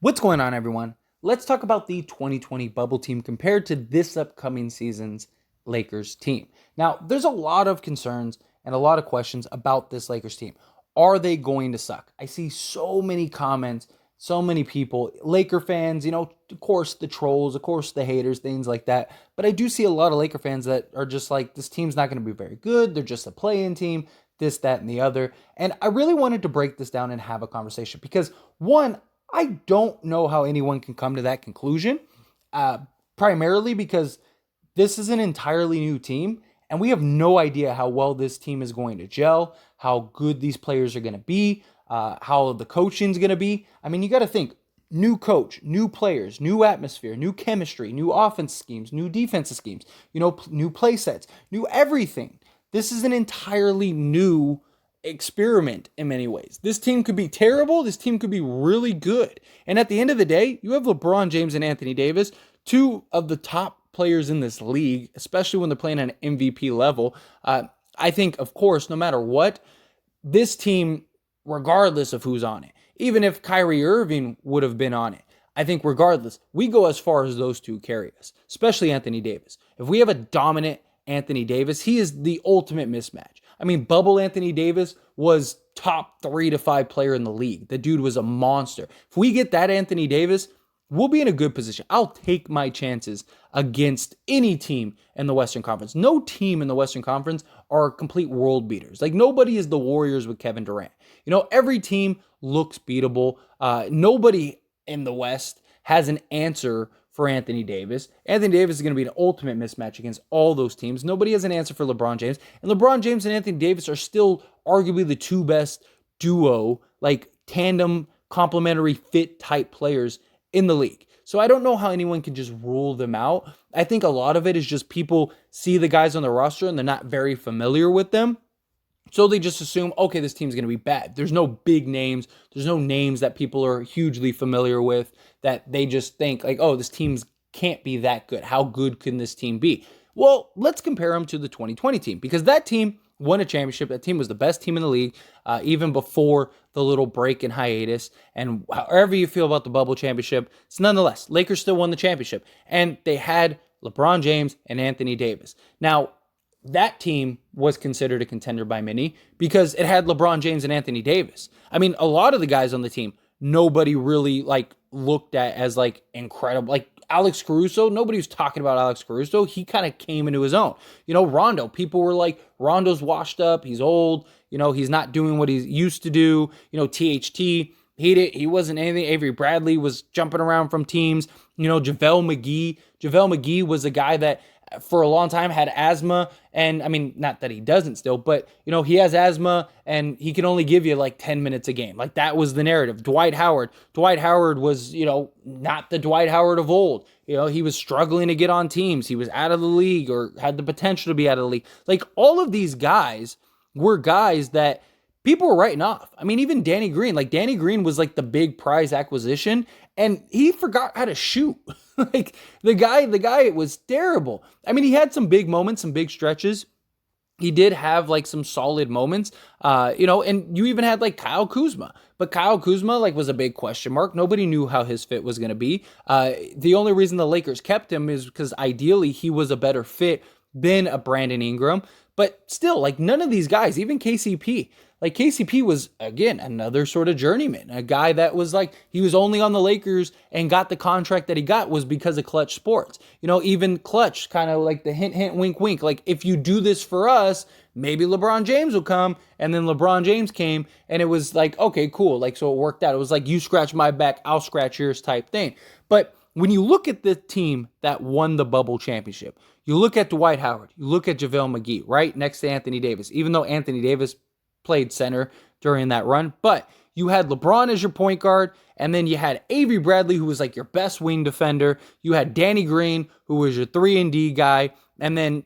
What's going on, everyone? Let's talk about the 2020 bubble team compared to this upcoming season's Lakers team. Now, there's a lot of concerns and a lot of questions about this Lakers team. Are they going to suck? I see so many comments, so many people, Laker fans, of course, the trolls, of course, the haters, things like that. But I do see a lot of Laker fans that are just like, this team's not going to be very good. They're just a play-in team, this, that, and the other. And I really wanted to break this down and have a conversation because, one, I don't know how anyone can come to that conclusion, uh, primarily because this is an entirely new team, and we have no idea how well this team is going to gel, how good these players are going to be, how the coaching is going to be. I mean, you got to think new coach, new players, new atmosphere, new chemistry, new offense schemes, new defensive schemes, new play sets, new everything. This is an entirely new experiment in many ways. This team could be terrible. This team could be really good. And at the end of the day, you have LeBron James and Anthony Davis, two of the top players in this league, especially when they're playing at an MVP level. I think, of course, no matter what, this team, regardless of who's on it, even if Kyrie Irving would have been on it, I think regardless, we go as far as those two carry us, especially Anthony Davis. If we have a dominant Anthony Davis, he is the ultimate mismatch. I mean, bubble Anthony Davis was top 3 to 5 player in the league. The dude was a monster. If we get that Anthony Davis, we'll be in a good position. I'll take my chances against any team in the Western Conference. No team in the Western Conference are complete world beaters. Like, nobody is the Warriors with Kevin Durant. Every team looks beatable. Nobody in the West has an answer for Anthony Davis. Anthony Davis is going to be an ultimate mismatch against all those teams. Nobody has an answer for LeBron James. And LeBron James and Anthony Davis are still arguably the two best duo, like tandem, complementary fit type players in the league. So I don't know how anyone can just rule them out. I think a lot of it is just people see the guys on the roster and they're not very familiar with them. So they just assume, okay, this team's going to be bad. There's no big names. There's no names that people are hugely familiar with that they just think like, oh, this team's can't be that good. How good can this team be? Well, let's compare them to the 2020 team because that team won a championship. That team was the best team in the league, even before the little break and hiatus. And however you feel about the bubble championship, it's nonetheless, Lakers still won the championship. And they had LeBron James and Anthony Davis. Now, that team was considered a contender by many because it had LeBron James and Anthony Davis. I mean, a lot of the guys on the team, nobody really looked at as incredible. Like Alex Caruso, nobody was talking about Alex Caruso. He kind of came into his own. Rondo, people were like, Rondo's washed up. He's old. He's not doing what he used to do. THT, he wasn't anything. Avery Bradley was jumping around from teams. JaVale McGee. JaVale McGee was a guy that for a long time had asthma. And I mean, not that he doesn't still, but he has asthma and he can only give you 10 minutes a game. Like that was the narrative. Dwight Howard was, not the Dwight Howard of old. He was struggling to get on teams. He was out of the league or had the potential to be out of the league. Like all of these guys were guys that people were writing off. I mean, even Danny Green, Danny Green was the big prize acquisition and he forgot how to shoot. The guy was terrible. I mean, he had some big moments, some big stretches. He did have some solid moments, and you even had Kyle Kuzma, but Kyle Kuzma was a big question mark. Nobody knew how his fit was going to be. The only reason the Lakers kept him is because ideally he was a better fit than a Brandon Ingram, but still none of these guys, even KCP, KCP was, again, another sort of journeyman, a guy that was he was only on the Lakers and got the contract that he got was because of Clutch Sports. Even Clutch, kind of the hint, hint, wink, wink. If you do this for us, maybe LeBron James will come. And then LeBron James came and it was okay, cool. So it worked out. It was you scratch my back, I'll scratch yours type thing. But when you look at the team that won the bubble championship, you look at Dwight Howard, you look at JaVale McGee, right next to Anthony Davis, even though Anthony Davis played center during that run, but you had LeBron as your point guard, and then you had Avery Bradley, who was your best wing defender. You had Danny Green, who was your 3-and-D guy, and then,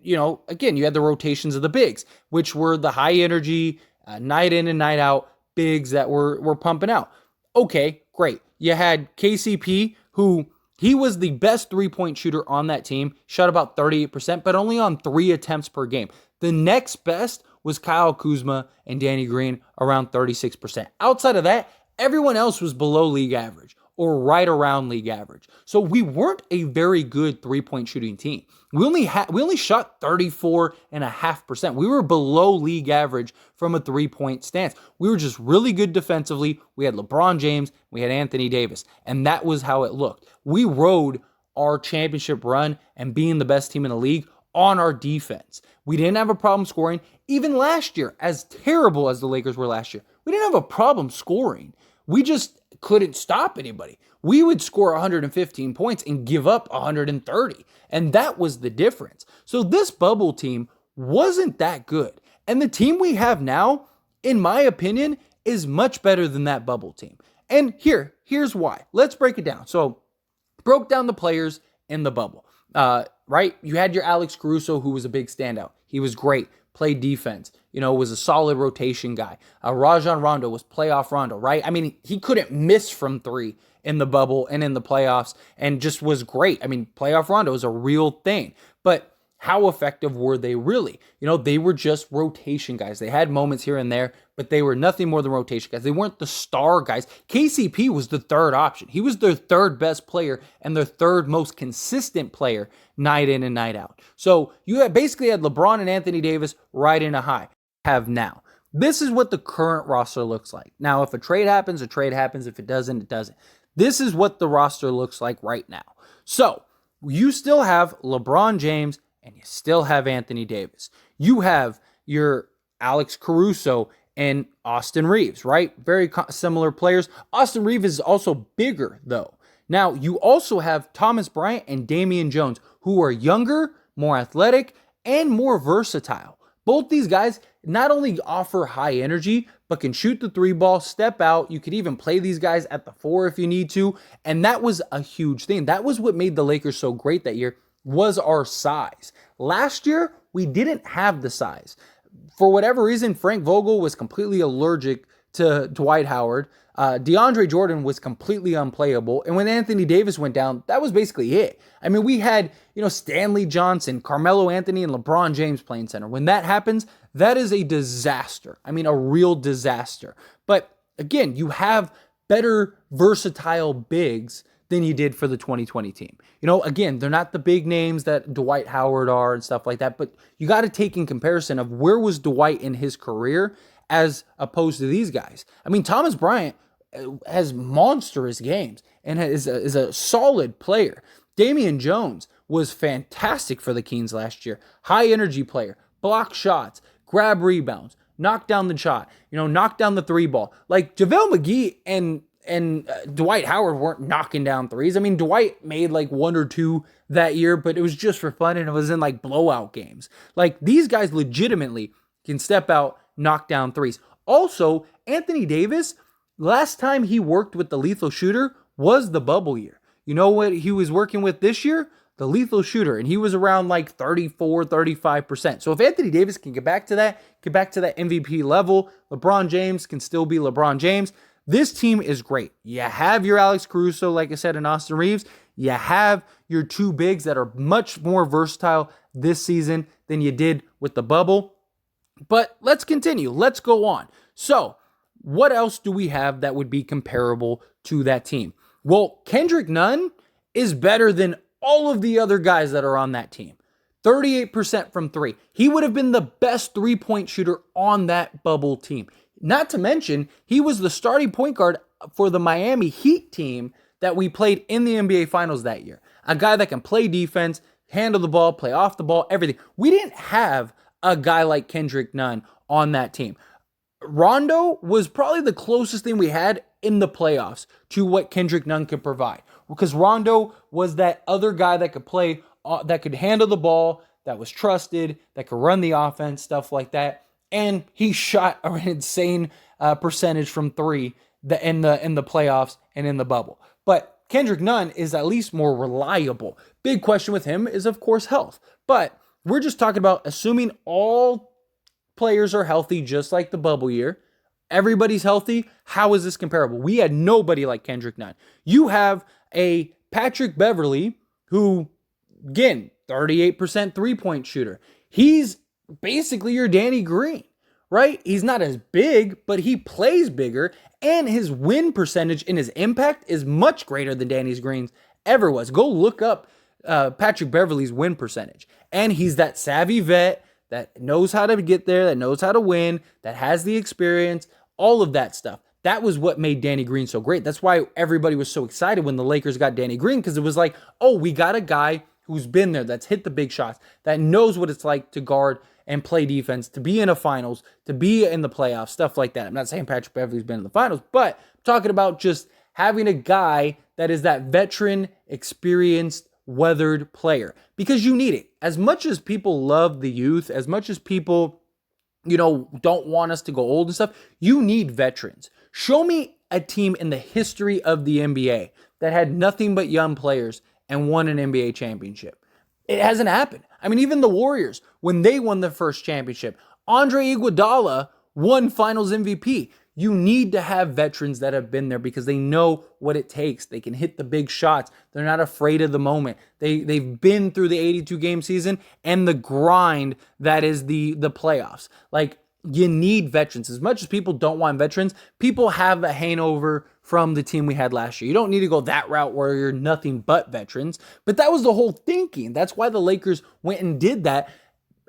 again, you had the rotations of the bigs, which were the high energy, night in and night out bigs that were pumping out. Okay, great. You had KCP, who he was the best three-point shooter on that team, shot about 38%, but only on 3 attempts per game. The next best was Kyle Kuzma and Danny Green around 36%. Outside of that, everyone else was below league average. or right around league average. So we weren't a very good three-point shooting team. We only shot 34.5%. We were below league average from a three-point stance. We were just really good defensively. We had LeBron James, we had Anthony Davis, and that was how it looked. We rode our championship run and being the best team in the league on our defense. We didn't have a problem scoring. Even last year, as terrible as the Lakers were last year, we didn't have a problem scoring. We just couldn't stop anybody. We would score 115 points and give up 130. And that was the difference. So this bubble team wasn't that good. And the team we have now, in my opinion, is much better than that bubble team. And here's why. Let's break it down. So broke down the players in the bubble. Right? You had your Alex Caruso, who was a big standout. He was great. Played defense, was a solid rotation guy. Rajon Rondo was playoff Rondo, right? I mean, he couldn't miss from three in the bubble and in the playoffs and just was great. I mean, playoff Rondo is a real thing. But how effective were they really? They were just rotation guys. They had moments here and there, but they were nothing more than rotation guys. They weren't the star guys. KCP was the third option. He was their third best player and their third most consistent player night in and night out. So you basically had LeBron and Anthony Davis right in a high. Have now. This is what the current roster looks like. Now, if a trade happens, a trade happens. If it doesn't, it doesn't. This is what the roster looks like right now. So you still have LeBron James and you still have Anthony Davis. You have your Alex Caruso and Austin Reeves, right? Very similar players. Austin Reeves is also bigger, though. Now, you also have Thomas Bryant and Damian Jones, who are younger, more athletic, and more versatile. Both these guys not only offer high energy, but can shoot the three ball, step out. You could even play these guys at the four if you need to. And that was a huge thing. That was what made the Lakers so great that year, was our size. Last year, we didn't have the size. For whatever reason, Frank Vogel was completely allergic to Dwight Howard. DeAndre Jordan was completely unplayable. And when Anthony Davis went down, that was basically it. I mean, we had, Stanley Johnson, Carmelo Anthony, and LeBron James playing center. When that happens, that is a disaster. I mean, a real disaster. But again, you have better versatile bigs than you did for the 2020 team. Again, they're not the big names that Dwight Howard are and stuff like that, but you got to take in comparison of where was Dwight in his career as opposed to these guys. I mean, Thomas Bryant has monstrous games and is a solid player. Damian Jones was fantastic for the Kings last year. High energy player, block shots, grab rebounds, knock down the shot, knock down the three ball. Like JaVale McGee and Dwight Howard weren't knocking down threes. I mean, Dwight made like one or two that year, but it was just for fun and it was in like blowout games. Like these guys legitimately can step out, knock down threes. Also, Anthony Davis, last time he worked with the lethal shooter was the bubble year. You know what he was working with this year? The lethal shooter, and he was around like 34, 35%. So if Anthony Davis can get back to that MVP level, LeBron James can still be LeBron James. This team is great. You have your Alex Caruso, like I said, and Austin Reeves. You have your two bigs that are much more versatile this season than you did with the bubble. But let's continue. Let's go on. So what else do we have that would be comparable to that team? Well, Kendrick Nunn is better than all of the other guys that are on that team. 38% from three. He would have been the best three-point shooter on that bubble team. Not to mention, he was the starting point guard for the Miami Heat team that we played in the NBA Finals that year. A guy that can play defense, handle the ball, play off the ball, everything. We didn't have a guy like Kendrick Nunn on that team. Rondo was probably the closest thing we had in the playoffs to what Kendrick Nunn could provide. Because Rondo was that other guy that could play, that could handle the ball, that was trusted, that could run the offense, stuff like that. And he shot an insane percentage from three in the playoffs and in the bubble. But Kendrick Nunn is at least more reliable. Big question with him is, of course, health. But we're just talking about assuming all players are healthy, just like the bubble year. Everybody's healthy. How is this comparable? We had nobody like Kendrick Nunn. You have a Patrick Beverley who, again, 38% three-point shooter. He's basically your Danny Green, right? He's not as big, but he plays bigger, and his win percentage and his impact is much greater than Danny Green's ever was. Go look up Patrick Beverley's win percentage. And he's that savvy vet that knows how to get there, that knows how to win, that has the experience, all of that stuff. That was what made Danny Green so great. That's why everybody was so excited when the Lakers got Danny Green, because it was like, oh, we got a guy who's been there, that's hit the big shots, that knows what it's like to guard and play defense, to be in a finals, to be in the playoffs, stuff like that. I'm not saying Patrick Beverley's been in the finals, but I'm talking about just having a guy that is that veteran, experienced, weathered player, because you need it. As much as people love the youth, as much as people, don't want us to go old and stuff, you need veterans. Show me a team in the history of the NBA that had nothing but young players and won an NBA championship. It hasn't happened. I mean, even the Warriors, when they won the first championship, Andre Iguodala won Finals MVP. You need to have veterans that have been there because they know what it takes. They can hit the big shots. They're not afraid of the moment. They've been through the 82-game season and the grind that is the playoffs. Like, you need veterans. As much as people don't want veterans, people have a hangover from the team we had last year. You don't need to go that route where you're nothing but veterans. But that was the whole thinking. That's why the Lakers went and did that.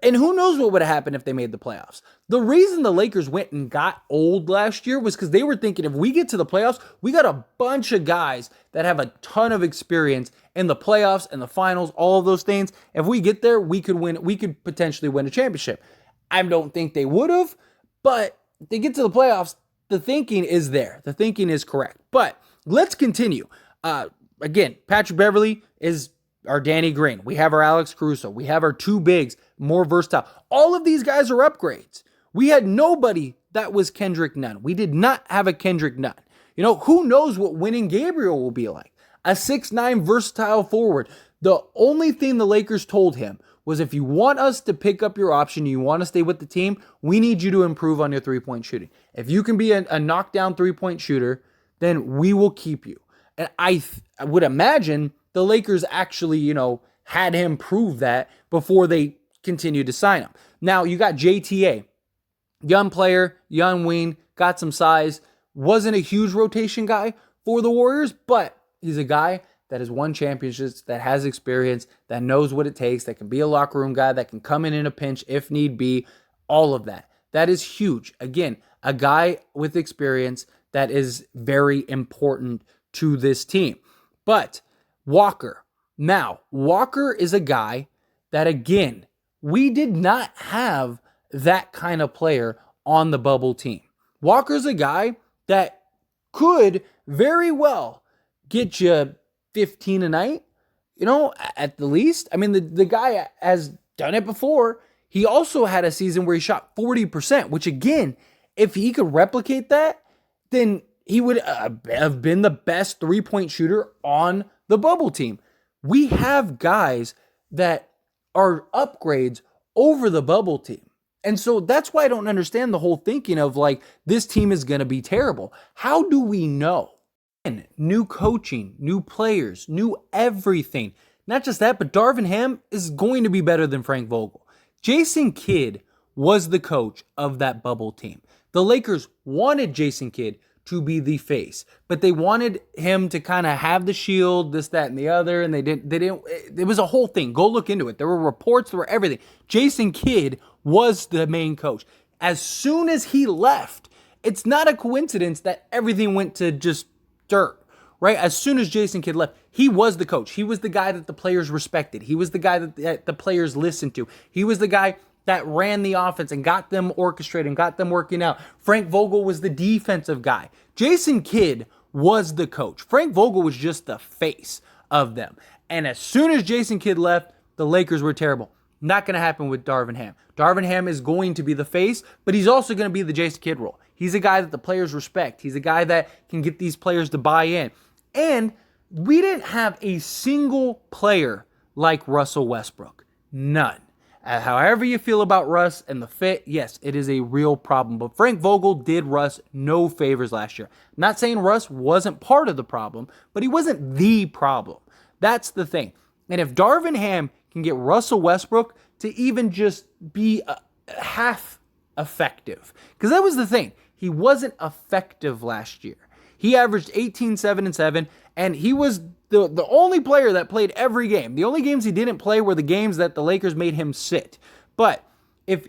And who knows what would have happened if they made the playoffs. The reason the Lakers went and got old last year was because they were thinking, if we get to the playoffs, we got a bunch of guys that have a ton of experience in the playoffs and the finals, all of those things. If we get there, we could win. We could potentially win a championship. I don't think they would have, but if they get to the playoffs, the thinking is there. The thinking is correct. But let's continue. Again, Patrick Beverley is our Danny Green. We have our Alex Caruso. We have our two bigs, more versatile. All of these guys are upgrades. We had nobody that was Kendrick Nunn. We did not have a Kendrick Nunn. Who knows what winning Gabriel will be like? A 6'9" versatile forward. The only thing the Lakers told him was, if you want us to pick up your option, you want to stay with the team, we need you to improve on your three-point shooting. If you can be a knockdown three-point shooter, then we will keep you. And I would imagine the Lakers actually, had him prove that before they continued to sign him. Now, you got JTA. Young player, young wing, got some size. Wasn't a huge rotation guy for the Warriors, but he's a guy that has won championships, that has experience, that knows what it takes, that can be a locker room guy, that can come in a pinch if need be, all of that. That is huge. Again, a guy with experience that is very important to this team. But Walker. Now, Walker is a guy that, again, we did not have that kind of player on the bubble team. Walker's a guy that could very well get you 15 a night, at the least. I mean, the guy has done it before. He also had a season where he shot 40%, which, again, if he could replicate that, then he would have been the best three-point shooter on the bubble team. We have guys that are upgrades over the bubble team. And so that's why I don't understand the whole thinking of, like, this team is going to be terrible. How do we know? New coaching, new players, new everything. Not just that, but Darvin Ham is going to be better than Frank Vogel. Jason Kidd was the coach of that bubble team. The Lakers wanted Jason Kidd to be the face, but they wanted him to kind of have the shield, this, that, and the other, and they didn't, it was a whole thing. Go look into it. There were reports, there were everything. Jason Kidd was the main coach. As soon as he left, it's not a coincidence that everything went to just dirt, right? As soon as Jason Kidd left, he was the coach. He was the guy that the players respected. He was the guy that the players listened to. He was the guy that ran the offense and got them orchestrated and got them working out. Frank Vogel was the defensive guy. Jason Kidd was the coach. Frank Vogel was just the face of them. And as soon as Jason Kidd left, the Lakers were terrible. Not going to happen with Darvin Ham. Darvin Ham is going to be the face, but he's also going to be the Jason Kidd role. He's a guy that the players respect. He's a guy that can get these players to buy in. And we didn't have a single player like Russell Westbrook. None. However you feel about Russ and the fit, yes, it is a real problem. But Frank Vogel did Russ no favors last year. I'm not saying Russ wasn't part of the problem, but he wasn't the problem. That's the thing. And if Darvin Ham can get Russell Westbrook to even just be half effective. Because that was the thing. He wasn't effective last year. He averaged 18, 7, and 7, and he was the only player that played every game. The only games he didn't play were the games that the Lakers made him sit. But if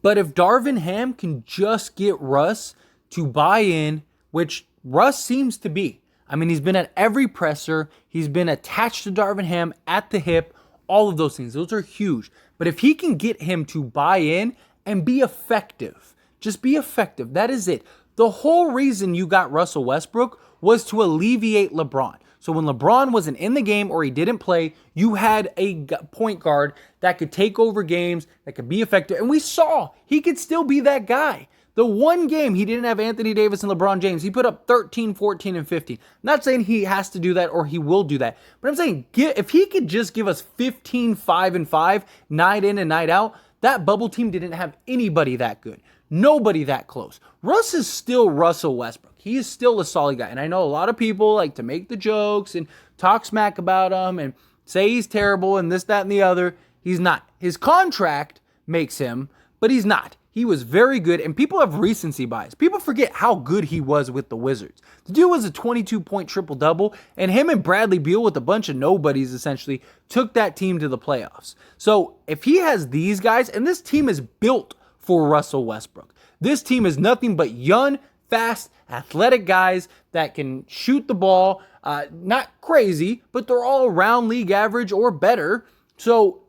Darvin Ham can just get Russ to buy in, which Russ seems to be. I mean, he's been at every presser. He's been attached to Darvin Ham at the hip. All of those things. Those are huge. But if he can get him to buy in and be effective, just be effective. That is it. The whole reason you got Russell Westbrook was to alleviate LeBron. So when LeBron wasn't in the game or he didn't play, you had a point guard that could take over games, that could be effective. And we saw he could still be that guy. The one game he didn't have Anthony Davis and LeBron James, he put up 13, 14, and 15. I'm not saying he has to do that or he will do that, but I'm saying if he could just give us 15, 5, and 5, night in and night out, that bubble team didn't have anybody that good. Nobody that close. Russ is still Russell Westbrook. He is still a solid guy. And I know a lot of people like to make the jokes and talk smack about him and say he's terrible and this, that, and the other. He's not. His contract makes him, but he's not. He was very good, and people have recency bias. People forget how good he was with the Wizards. The dude was a 22-point triple-double, and him and Bradley Beal with a bunch of nobodies, essentially, took that team to the playoffs. So if he has these guys, and this team is built for Russell Westbrook. This team is nothing but young, fast, athletic guys that can shoot the ball. Not crazy, but they're all around league average or better. So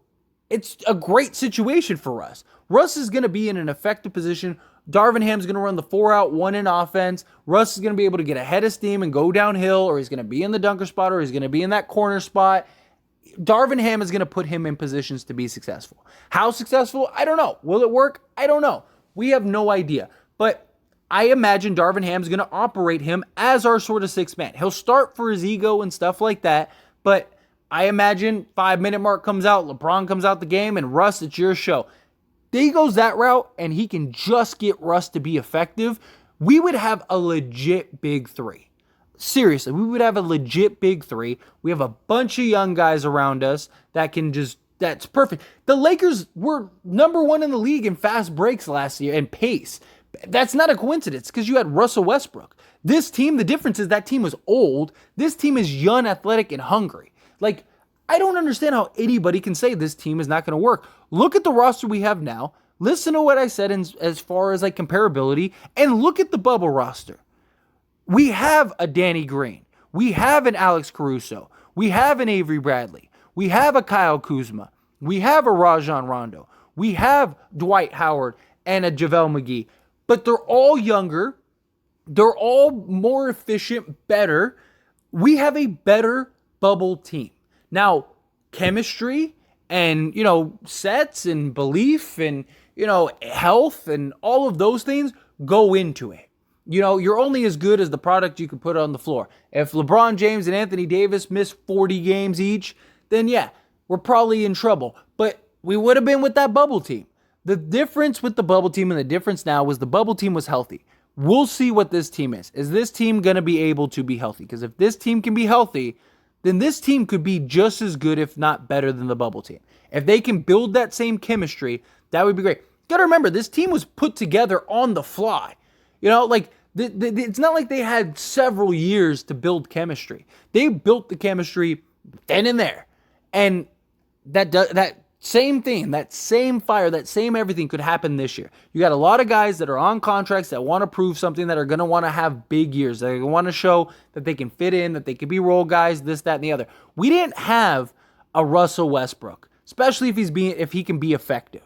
it's a great situation for Russ. Russ is going to be in an effective position. Darvin Ham's going to run the 4-out, 1-in offense. Russ is going to be able to get ahead of steam and go downhill, or he's going to be in the dunker spot, or he's going to be in that corner spot. Darvin Ham is going to put him in positions to be successful. How successful? I don't know. Will it work? I don't know. We have no idea. But I imagine Darvin Ham is going to operate him as our sort of sixth man. He'll start for his ego and stuff like that, but I imagine 5-minute mark comes out, LeBron comes out the game, and Russ, it's your show. He goes that route, and he can just get Russ to be effective. We would have a legit big three. Seriously, we would have a legit big three. We have a bunch of young guys around us that can just, that's perfect. The Lakers were number 1 in the league in fast breaks last year and pace. That's not a coincidence because you had Russell Westbrook. This team, the difference is that team was old. This team is young, athletic, and hungry. Like, I don't understand how anybody can say this team is not going to work. Look at the roster we have now. Listen to what I said as far as like comparability, and look at the bubble roster. We have a Danny Green. We have an Alex Caruso. We have an Avery Bradley. We have a Kyle Kuzma. We have a Rajon Rondo. We have Dwight Howard and a JaVale McGee. But they're all younger. They're all more efficient, better. We have a better bubble team. Now, chemistry and, sets and belief and, health and all of those things go into it. You're only as good as the product you can put on the floor. If LeBron James and Anthony Davis miss 40 games each, then yeah, we're probably in trouble. But we would have been with that bubble team. The difference with the bubble team and the difference now was the bubble team was healthy. We'll see what this team is. Is this team going to be able to be healthy? Because if this team can be healthy, then this team could be just as good, if not better, than the bubble team. If they can build that same chemistry, that would be great. You got to remember, this team was put together on the fly. It's not like they had several years to build chemistry. They built the chemistry then and there. And that same thing, that same fire, that same everything could happen this year. You got a lot of guys that are on contracts that want to prove something, that are going to want to have big years. They're going to want to show that they can fit in, that they can be role guys, this, that, and the other. We didn't have a Russell Westbrook, especially if he can be effective.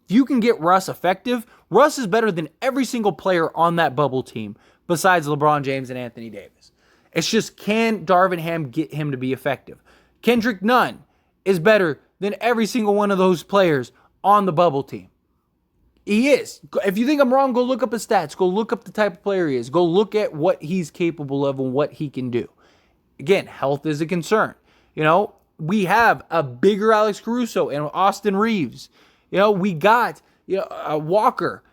If you can get Russ effective, Russ is better than every single player on that bubble team besides LeBron James and Anthony Davis. It's just, can Darvin Ham get him to be effective? Kendrick Nunn is better than every single one of those players on the bubble team. He is. If you think I'm wrong, go look up his stats. Go look up the type of player he is. Go look at what he's capable of and what he can do. Again, health is a concern. We have a bigger Alex Caruso and Austin Reeves. We got a Walker.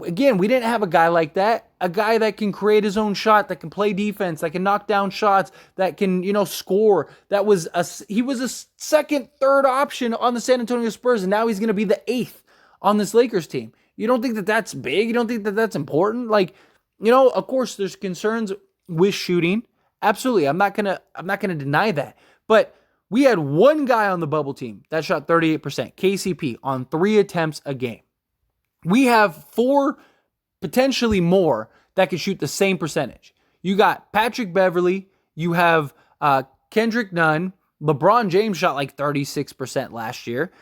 Again, we didn't have a guy like that. A guy that can create his own shot, that can play defense, that can knock down shots, that can, score. He was a second, third option on the San Antonio Spurs, and now he's going to be the 8th on this Lakers team. You don't think that that's big? You don't think that that's important? Like, of course there's concerns with shooting. Absolutely. I'm not going to deny that. But we had one guy on the bubble team that shot 38%, KCP, on 3 attempts a game. We have 4, potentially more, that could shoot the same percentage. You got Patrick Beverley, you have Kendrick Nunn, LeBron James shot like 36% last year.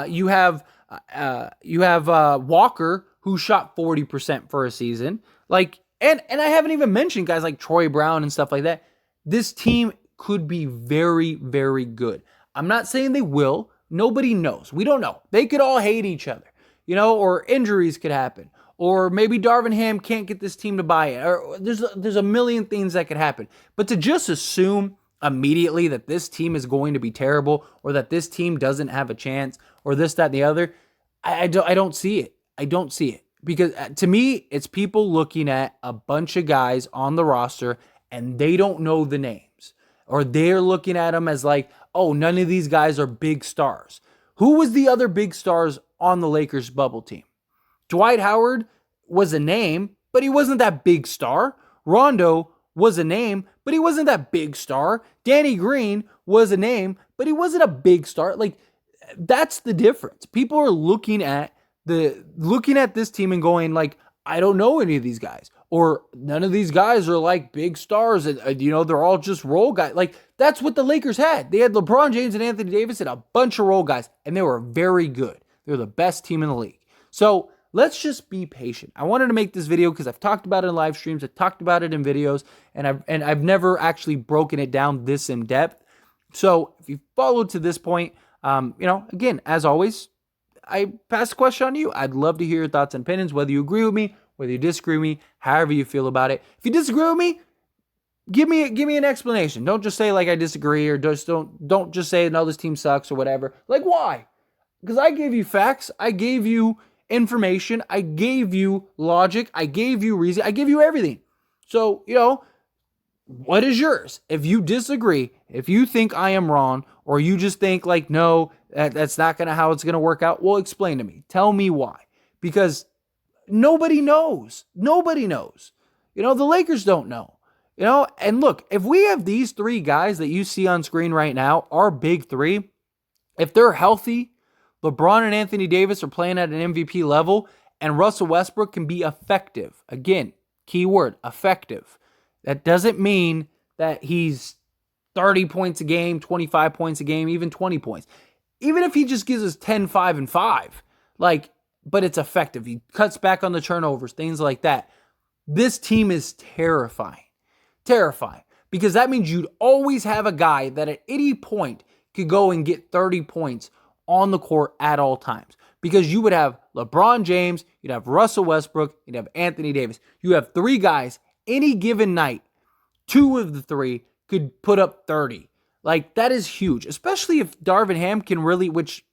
You have Walker, who shot 40% for a season. Like, and I haven't even mentioned guys like Troy Brown and stuff like that. This team could be very, very good. I'm not saying they will. Nobody knows. We don't know. They could all hate each other, or injuries could happen. Or maybe Darvin Ham can't get this team to buy it. Or there's a million things that could happen. But to just assume immediately that this team is going to be terrible, or that this team doesn't have a chance, or this, that, and the other, I don't see it. I don't see it. Because to me, it's people looking at a bunch of guys on the roster and they don't know the names. Or they're looking at them as like, oh, none of these guys are big stars. Who was the other big stars on the Lakers bubble team? Dwight Howard was a name, but he wasn't that big star. Rondo was a name, but he wasn't that big star. Danny Green was a name, but he wasn't a big star. Like, that's the difference. People are looking at this team and going like, I don't know any of these guys, or none of these guys are like big stars, and they're all just role guys. Like, that's what the Lakers had. They had LeBron James and Anthony Davis and a bunch of role guys, and they were very good. They're the best team in the league. So let's just be patient. I wanted to make this video because I've talked about it in live streams, I've talked about it in videos, and I've never actually broken it down this in depth. So if you followed to this point, again, as always, I pass the question on to you. I'd love to hear your thoughts and opinions, whether you agree with me, whether you disagree with me, however you feel about it. If you disagree with me, give me an explanation. Don't just say like I disagree, or don't just say no, this team sucks or whatever. Like, why? Because I gave you facts, I gave you information, I gave you logic, I gave you reason, I gave you everything. So, what is yours? If you disagree, if you think I am wrong, or you just think like, no, that's not how it's going to work out, well, explain to me. Tell me why. Because nobody knows. Nobody knows. The Lakers don't know. And look, if we have these 3 guys that you see on screen right now, our big 3, if they're healthy, LeBron and Anthony Davis are playing at an MVP level, and Russell Westbrook can be effective. Again, key word, effective. That doesn't mean that he's 30 points a game, 25 points a game, even 20 points. Even if he just gives us 10, 5, and 5, but it's effective. He cuts back on the turnovers, things like that. This team is terrifying. Terrifying. Because that means you'd always have a guy that at any point could go and get 30 points on the court at all times. Because you would have LeBron James, you'd have Russell Westbrook, you'd have Anthony Davis. You have 3 guys, any given night, 2 of the 3 could put up 30. Like, that is huge, especially if Darvin Ham can really, which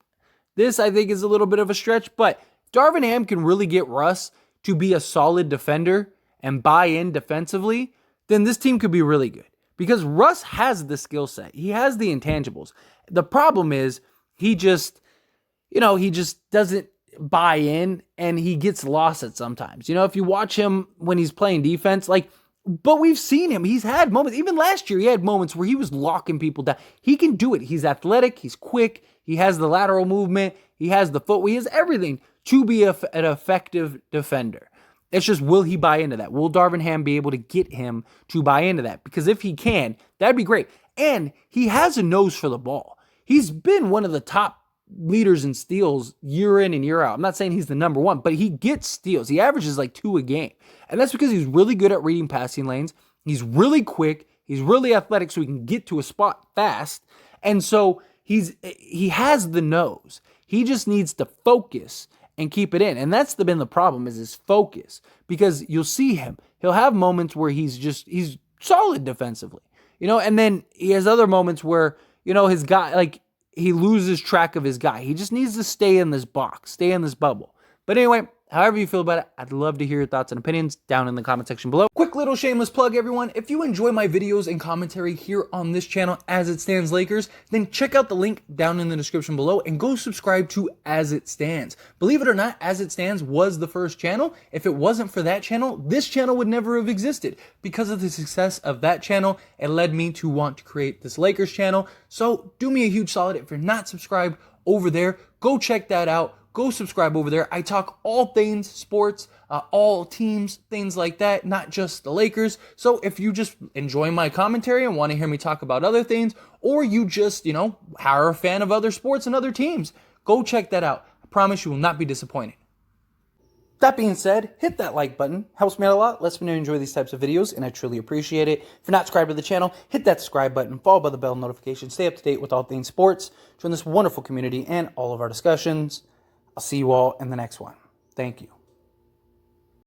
this I think is a little bit of a stretch, but Darvin Ham can really get Russ to be a solid defender and buy in defensively, then this team could be really good. Because Russ has the skill set. He has the intangibles. The problem is he just doesn't buy in, and he gets lost at sometimes. If you watch him when he's playing defense, but we've seen him. He's had moments. Even last year, he had moments where he was locking people down. He can do it. He's athletic. He's quick. He has the lateral movement. He has the footwork. He has everything to be an effective defender. It's just, will he buy into that? Will Darvin Ham be able to get him to buy into that? Because if he can, that'd be great. And he has a nose for the ball. He's been one of the top leaders in steals year in and year out. I'm not saying he's the number one, but he gets steals. He averages like 2 a game. And that's because he's really good at reading passing lanes. He's really quick. He's really athletic, so he can get to a spot fast. And so he has the nose. He just needs to focus and keep it in. And that's been the problem, is his focus. Because you'll see him. He'll have moments where he's solid defensively. And then he has other moments where, his guy, he loses track of his guy. He just needs to stay in this box, stay in this bubble. But anyway, However you feel about it, I'd love to hear your thoughts and opinions down in the comment section below. Quick little shameless plug, everyone. If you enjoy my videos and commentary here on this channel, As It Stands Lakers, then check out the link down in the description below and go subscribe to As It Stands. Believe it or not, As It Stands was the first channel. If it wasn't for that channel, this channel would never have existed. Because of the success of that channel, it led me to want to create this Lakers channel. So do me a huge solid. If you're not subscribed over there, go check that out. Go subscribe over there. I talk all things sports, all teams, things like that, not just the Lakers. So if you just enjoy my commentary and want to hear me talk about other things, or you just, are a fan of other sports and other teams, go check that out. I promise you will not be disappointed. That being said, hit that like button. Helps me out a lot. Lets me know you enjoy these types of videos, and I truly appreciate it. If you're not subscribed to the channel, hit that subscribe button, followed by the bell notification. Stay up to date with all things sports. Join this wonderful community and all of our discussions. I'll see you all in the next one. Thank you.